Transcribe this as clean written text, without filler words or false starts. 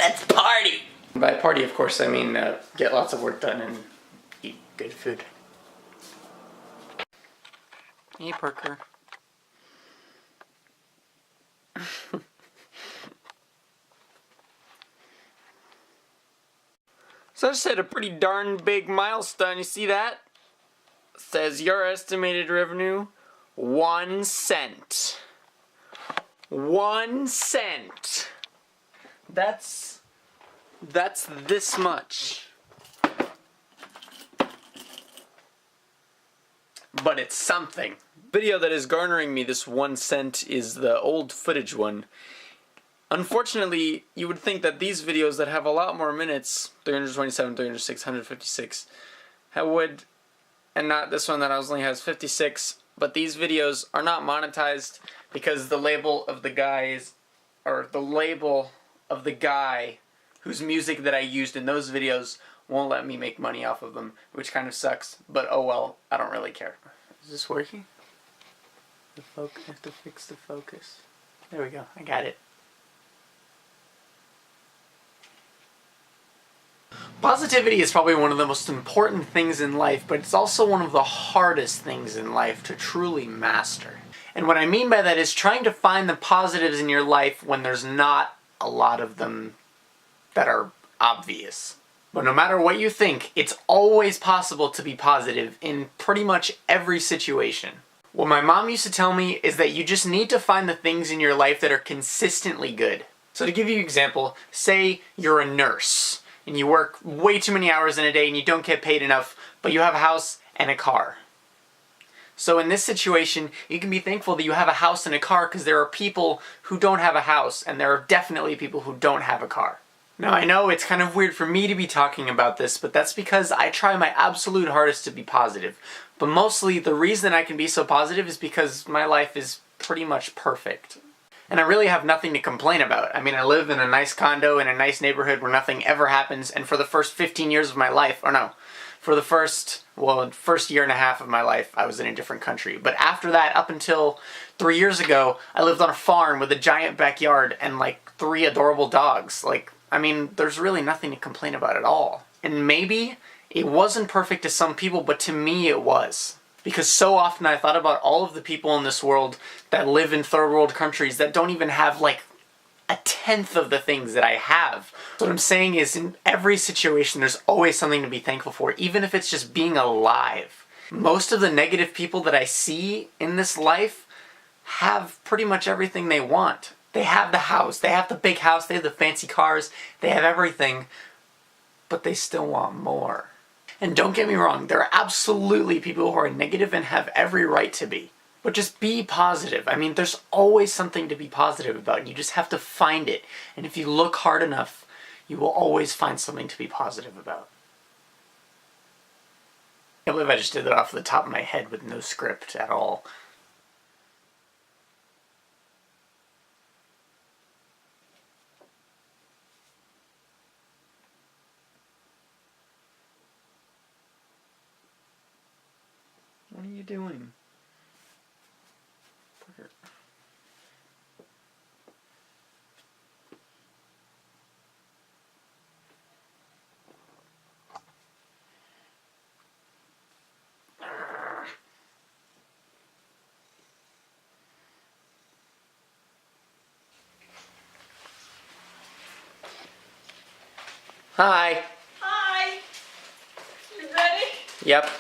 Let's party! By party, of course, I mean get lots of work done and eat good food. Hey, Parker. So I just hit a pretty darn big milestone. You see that? It says your estimated revenue, 1 cent. 1 cent. That's this much. But it's something. The video that is garnering me this 1 cent is the old footage one. Unfortunately, you would think that these videos that have a lot more minutes, 327, 306, 156, would, and not this one that only has 56, but these videos are not monetized because the label of the guys, or the label of the guy whose music that I used in those videos won't let me make money off of them, which kind of sucks, but oh well, I don't really care. Is this working? I have to fix the focus. There we go, I got it. Positivity is probably one of the most important things in life, but it's also one of the hardest things in life to truly master. And what I mean by that is trying to find the positives in your life when there's not a lot of them that are obvious. But no matter what you think, it's always possible to be positive in pretty much every situation. What my mom used to tell me is that you just need to find the things in your life that are consistently good. So to give you an example, say you're a nurse and you work way too many hours in a day and you don't get paid enough, but you have a house and a car. So in this situation, you can be thankful that you have a house and a car because there are people who don't have a house and there are definitely people who don't have a car. Now I know it's kind of weird for me to be talking about this, but that's because I try my absolute hardest to be positive. But mostly the reason I can be so positive is because my life is pretty much perfect. And I really have nothing to complain about. I mean, I live in a nice condo in a nice neighborhood where nothing ever happens, and for the first 15 years of my life, or no, for the first year and a half of my life, I was in a different country. But after that, up until 3 years ago, I lived on a farm with a giant backyard and like 3 adorable dogs. Like, I mean, there's really nothing to complain about at all. And maybe it wasn't perfect to some people, but to me it was. Because so often I thought about all of the people in this world that live in third world countries that don't even have like a tenth of the things that I have. So what I'm saying is in every situation there's always something to be thankful for, even if it's just being alive. Most of the negative people that I see in this life have pretty much everything they want. They have the house, they have the big house, they have the fancy cars, they have everything, but they still want more. And don't get me wrong, there are absolutely people who are negative and have every right to be. But just be positive. I mean, there's always something to be positive about. You just have to find it. And if you look hard enough, you will always find something to be positive about. I can't believe I just did that off the top of my head with no script at all. What are you doing? Parker. Hi. Hi. You ready? Yep.